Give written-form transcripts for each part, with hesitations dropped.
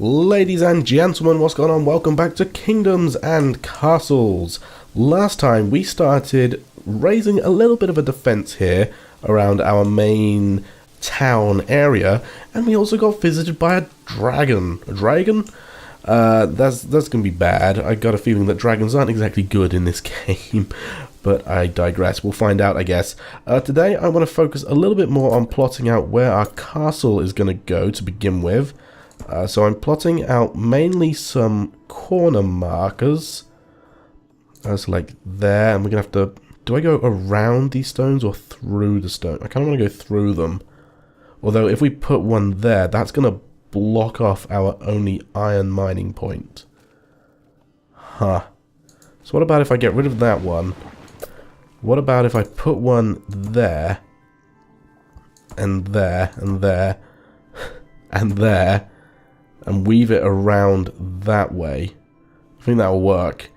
Ladies and gentlemen, what's going on? Welcome back to Kingdoms and Castles. Last time we started raising a little bit of a defense here around our main town area, and we also got visited by a dragon. A dragon? That's gonna be bad. I got a feeling that dragons aren't exactly good in this game, but I digress. We'll find out, I guess. Today I want to focus a little bit more on plotting out where our castle is going to go to begin with. So I'm plotting out mainly some corner markers. So like there, and we're going to have to... Do I go around these stones or through the stone? I kind of want to go through them. Although if we put one there, that's going to block off our only iron mining point. Huh. So what about if I get rid of that one? What about if I put one there, and there, and there, and there, and weave it around that way? I think that'll work.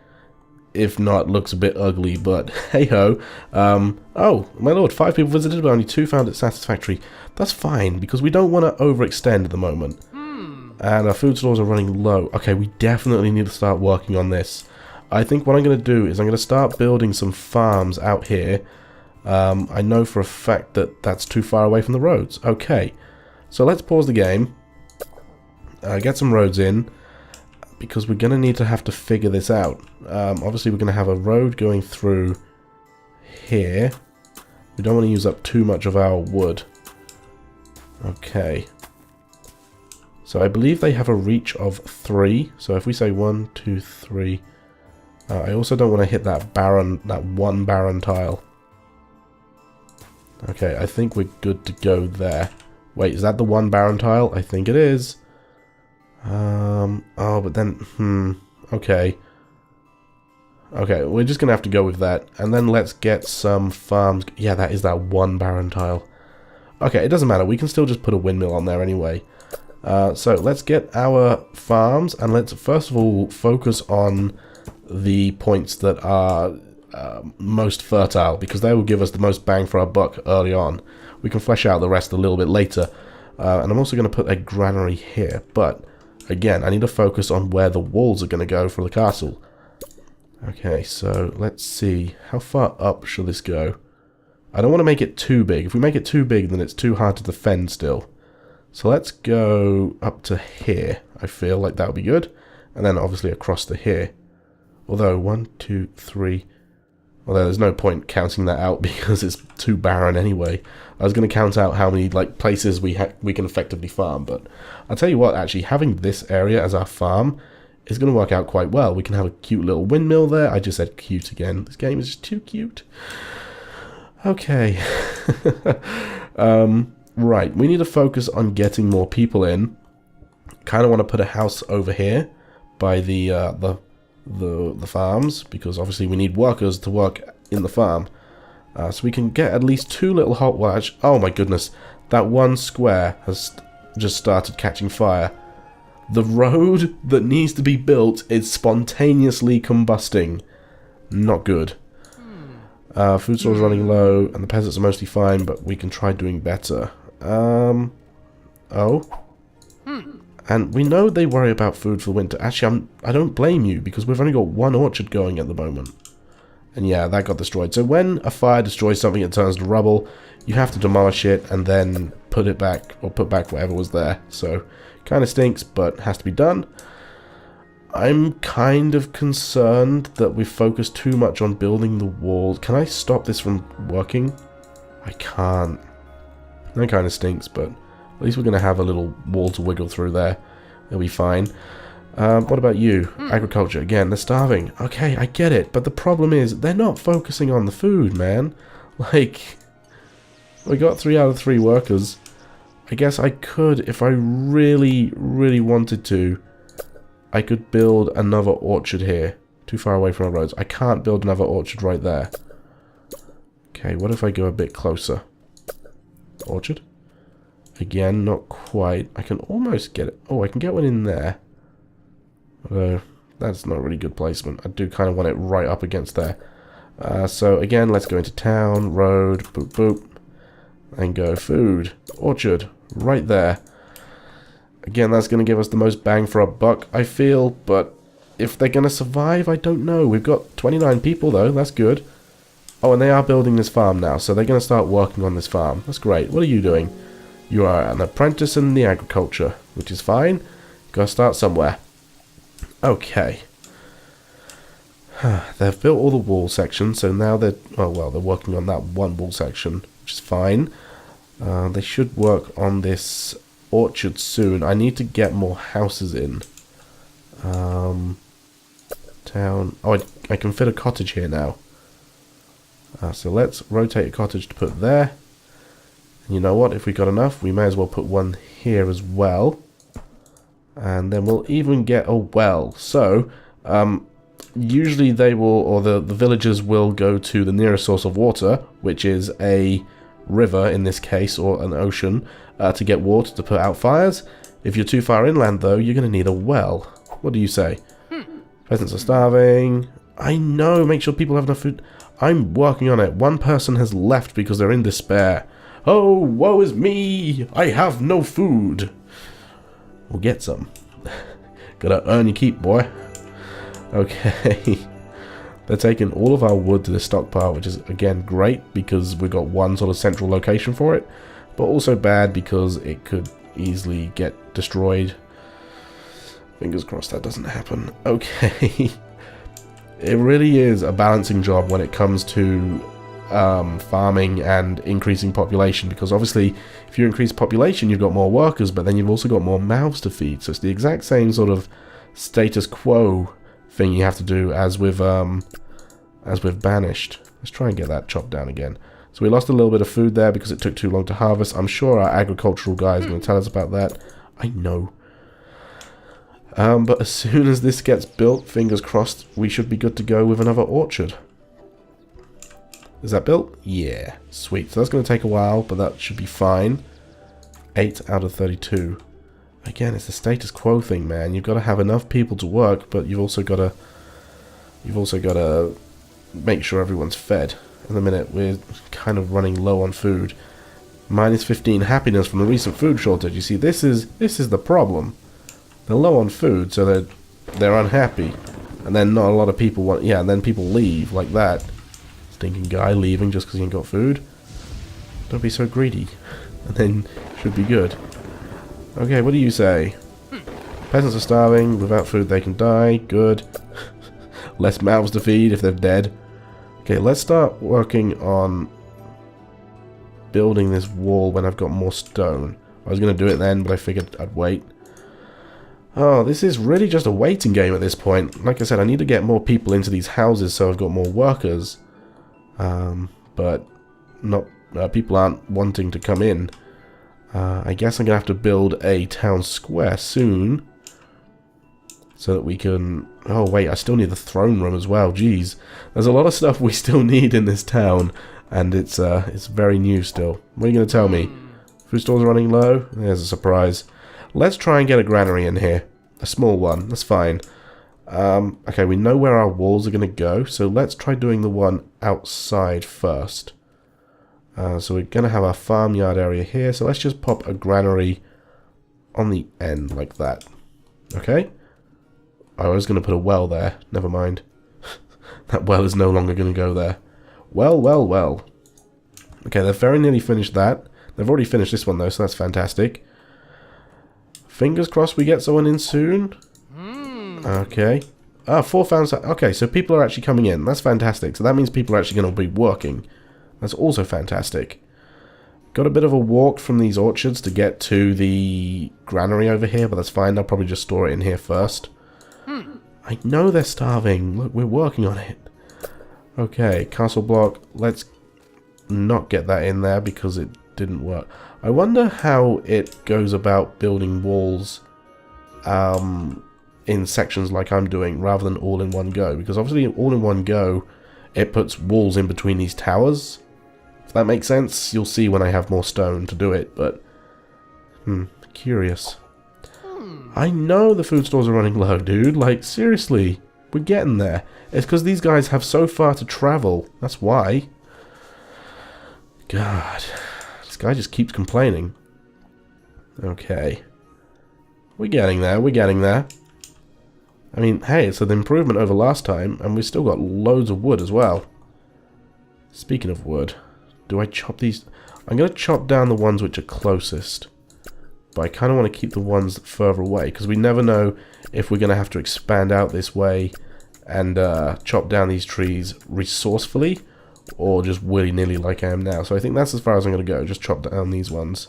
If not, it looks a bit ugly, but hey-ho. Oh, my lord, 5 people visited, but only 2 found it satisfactory. That's fine, because we don't want to overextend at the moment. And our food stores are running low. Okay, we definitely need to start working on this. I think what I'm going to do is I'm going to start building some farms out here. I know for a fact that that's too far away from the roads. Okay, so let's pause the game. Get some roads in, because we're going to have to figure this out. Obviously, we're going to have a road going through here. We don't want to use up too much of our wood. Okay. So I believe they have a reach of 3. So if we say 1, 2, 3... I also don't want to hit that one barren tile. Okay, I think we're good to go there. Wait, is that the one barren tile? I think it is. Oh, but then, okay. Okay, we're just going to have to go with that. And then let's get some farms. Yeah, that is that one barren tile. Okay, it doesn't matter. We can still just put a windmill on there anyway. So let's get our farms, and let's first of all focus on the points that are most fertile, because they will give us the most bang for our buck early on. We can flesh out the rest a little bit later. And I'm also going to put a granary here, but again, I need to focus on where the walls are going to go for the castle. Okay, so let's see. How far up should this go? I don't want to make it too big. If we make it too big, then it's too hard to defend still. So let's go up to here. I feel like that would be good. And then obviously across to here. Although, 1, 2, 3... Although there's no point counting that out because it's too barren anyway. I was going to count out how many places we can effectively farm. But I'll tell you what, actually, having this area as our farm is going to work out quite well. We can have a cute little windmill there. I just said cute again. This game is just too cute. Okay. Right, we need to focus on getting more people in. Kind of want to put a house over here by the farms, because obviously we need workers to work in the farm. So we can get at least 2 little hot watch. Oh my goodness, that one square has just started catching fire. The road that needs to be built is spontaneously combusting. Not good. Food stores are running low, and the peasants are mostly fine, but we can try doing better. Oh. And we know they worry about food for the winter. Actually, I don't blame you, because we've only got 1 orchard going at the moment. And yeah, that got destroyed. So when a fire destroys something, it turns to rubble. You have to demolish it and then put it back, or put back whatever was there. So, kind of stinks, but has to be done. I'm kind of concerned that we focus too much on building the walls. Can I stop this from working? I can't. That kind of stinks, but at least we're going to have a little wall to wiggle through there. It'll be fine. What about you? Agriculture. Again, they're starving. Okay, I get it. But the problem is, they're not focusing on the food, man. Like, we got 3 out of 3 workers. I guess I could, if I really, really wanted to, I could build another orchard here. Too far away from our roads. I can't build another orchard right there. Okay, what if I go a bit closer? Orchard? Again, not quite. I can almost get it. Oh, I can get one in there. Although, that's not a really good placement. I do kind of want it right up against there. So, again, let's go into town, road, boop, boop. And go food. Orchard. Right there. Again, that's going to give us the most bang for our buck, I feel, but if they're going to survive, I don't know. We've got 29 people, though. That's good. Oh, and they are building this farm now, so they're going to start working on this farm. That's great. What are you doing? You are an apprentice in the agriculture, which is fine. Got to start somewhere. Okay. They've built all the wall sections, so now they're... Oh, well, they're working on that one wall section, which is fine. They should work on this orchard soon. I need to get more houses in. Town... Oh, I can fit a cottage here now. So let's rotate a cottage to put there. And you know what? If we got enough, we may as well put one here as well. And then we'll even get a well. So, usually they will, or the villagers will go to the nearest source of water, which is a river in this case, or an ocean, to get water to put out fires. If you're too far inland, though, you're going to need a well. What do you say? Peasants are starving. I know, make sure people have enough food. I'm working on it. One person has left because they're in despair. Oh, woe is me! I have no food. We'll get some. Gotta earn your keep, boy. Okay. They're taking all of our wood to the stockpile, which is, again, great because we've got one sort of central location for it, but also bad because it could easily get destroyed. Fingers crossed that doesn't happen. Okay. It really is a balancing job when it comes to farming and increasing population, because obviously if you increase population you've got more workers, but then you've also got more mouths to feed, so it's the exact same sort of status quo thing you have to do as with Banished. Let's try and get that chopped down again. So we lost a little bit of food there because it took too long to harvest. I'm sure our agricultural guy is going to tell us about that. I know. But as soon as this gets built, fingers crossed, we should be good to go with another orchard. Is that built? Yeah. Sweet. So that's going to take a while, but that should be fine. 8 out of 32. Again, it's the status quo thing, man. You've got to have enough people to work, but you've also got to make sure everyone's fed. In a minute, we're kind of running low on food. Minus 15 happiness from the recent food shortage. You see, this is the problem. They're low on food, so they're unhappy, and then not a lot of people want. Yeah, and then people leave like that. Stinking guy leaving just because he ain't got food. Don't be so greedy, and then should be good. Okay, what do you say? Peasants are starving. Without food, they can die. Good. Less mouths to feed if they're dead. Okay, let's start working on building this wall when I've got more stone. I was going to do it then, but I figured I'd wait. Oh, this is really just a waiting game at this point. Like I said, I need to get more people into these houses so I've got more workers. But not people aren't wanting to come in. I guess I'm going to have to build a town square soon. So that we can... Oh, wait, I still need the throne room as well. Jeez. There's a lot of stuff we still need in this town. And it's very new still. What are you going to tell me? Food stores are running low? There's a surprise. Let's try and get a granary in here. A small one. That's fine. Okay, we know where our walls are going to go. So let's try doing the one outside first. So we're going to have our farmyard area here. So let's just pop a granary on the end like that. Okay? I was going to put a well there. Never mind. That well is no longer going to go there. Well, well, well. Okay, they've very nearly finished that. They've already finished this one though, so that's fantastic. Fingers crossed we get someone in soon. Okay. Ah, 4 found... Okay, so people are actually coming in. That's fantastic. So that means people are actually going to be working. That's also fantastic. Got a bit of a walk from these orchards to get to the granary over here, but that's fine. I'll probably just store it in here first. I know they're starving. Look, we're working on it. Okay, castle block. Let's not get that in there because it didn't work. I wonder how it goes about building walls in sections like I'm doing rather than all in one go. Because obviously all in one go, it puts walls in between these towers. If that makes sense, you'll see when I have more stone to do it, but... curious. I know the food stores are running low, dude. Like, seriously. We're getting there. It's because these guys have so far to travel. That's why. God. This guy just keeps complaining. Okay. We're getting there, we're getting there. I mean, hey, it's an improvement over last time, and we've still got loads of wood as well. Speaking of wood, do I chop these? I'm going to chop down the ones which are closest. But I kind of want to keep the ones further away, because we never know if we're going to have to expand out this way and chop down these trees resourcefully, or just willy-nilly like I am now. So I think that's as far as I'm going to go, just chop down these ones.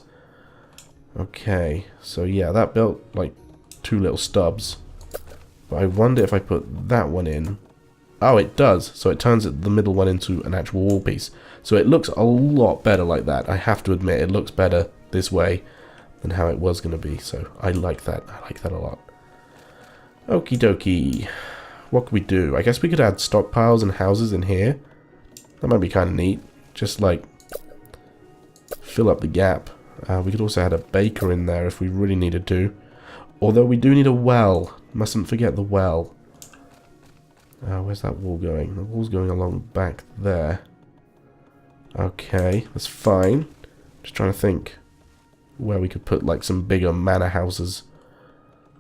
Okay, so yeah, that built like 2 little stubs. But I wonder if I put that one in. Oh, it does. So it turns the middle one into an actual wall piece. So it looks a lot better like that. I have to admit, it looks better this way than how it was going to be. So I like that. I like that a lot. Okie dokie. What could we do? I guess we could add stockpiles and houses in here. That might be kind of neat. Just like fill up the gap. We could also add a baker in there if we really needed to. Although we do need a well. Mustn't forget the well. Where's that wall going? The wall's going along back there. Okay, that's fine. Just trying to think where we could put like some bigger manor houses.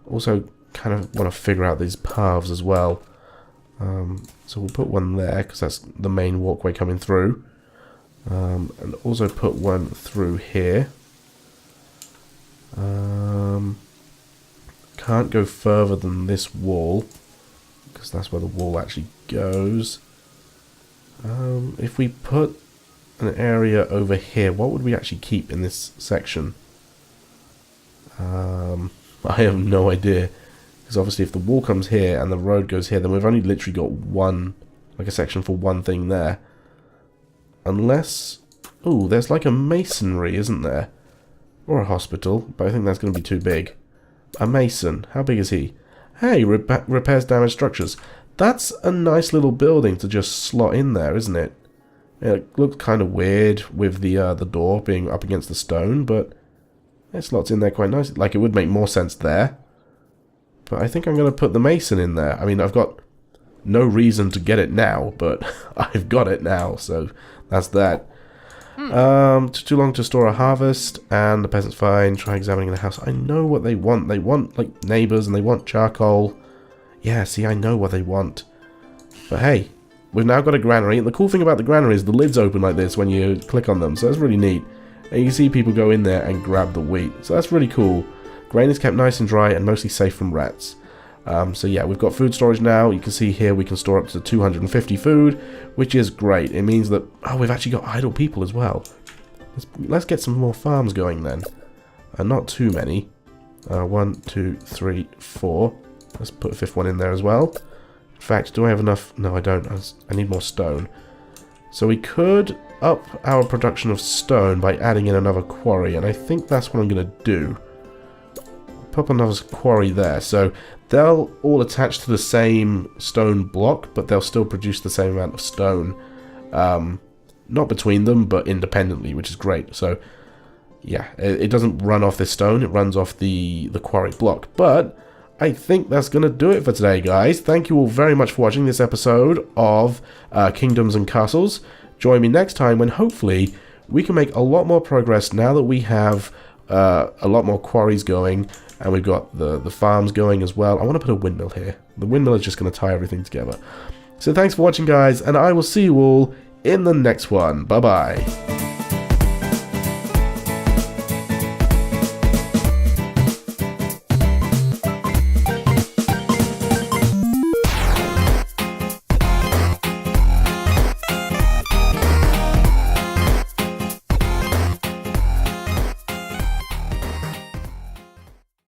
Also kind of want to figure out these paths as well. So we'll put one there because that's the main walkway coming through. And also put one through here. Can't go further than this wall because that's where the wall actually goes. If we put an area over here, what would we actually keep in this section? I have no idea, because obviously if the wall comes here and the road goes here, then we've only literally got one, like a section for one thing there. Unless, ooh, there's like a masonry, isn't there? Or a hospital, but I think that's going to be too big. A mason, how big is he? Hey, repairs damaged structures. That's a nice little building to just slot in there, isn't it? It looks kind of weird with the door being up against the stone, but it slots in there quite nicely. Like, it would make more sense there. But I think I'm going to put the mason in there. I mean, I've got no reason to get it now, but I've got it now, so that's that. Too long to store a harvest, and the peasants fine. Try examining the house. I know what they want. They want, like, neighbours, and they want charcoal. Yeah, see, I know what they want. But hey, we've now got a granary, and the cool thing about the granary is the lids open like this when you click on them, so that's really neat. And you can see people go in there and grab the wheat, so that's really cool. Grain is kept nice and dry and mostly safe from rats. So yeah, we've got food storage now. You can see here we can store up to 250 food, which is great. It means that, oh, we've actually got idle people as well. Let's get some more farms going then. Not too many. 1, 2, 3, 4. Let's put a 5th one in there as well. In fact, do I have enough? No, I don't. I need more stone. So we could up our production of stone by adding in another quarry, and I think that's what I'm going to do. Pop another quarry there, so they'll all attach to the same stone block, but they'll still produce the same amount of stone. Not between them, but independently, which is great. So, yeah, it doesn't run off this stone, it runs off the quarry block. But I think that's going to do it for today, guys. Thank you all very much for watching this episode of Kingdoms and Castles. Join me next time when hopefully we can make a lot more progress now that we have a lot more quarries going. And we've got the farms going as well. I want to put a windmill here. The windmill is just going to tie everything together. So thanks for watching, guys, and I will see you all in the next one. Bye-bye.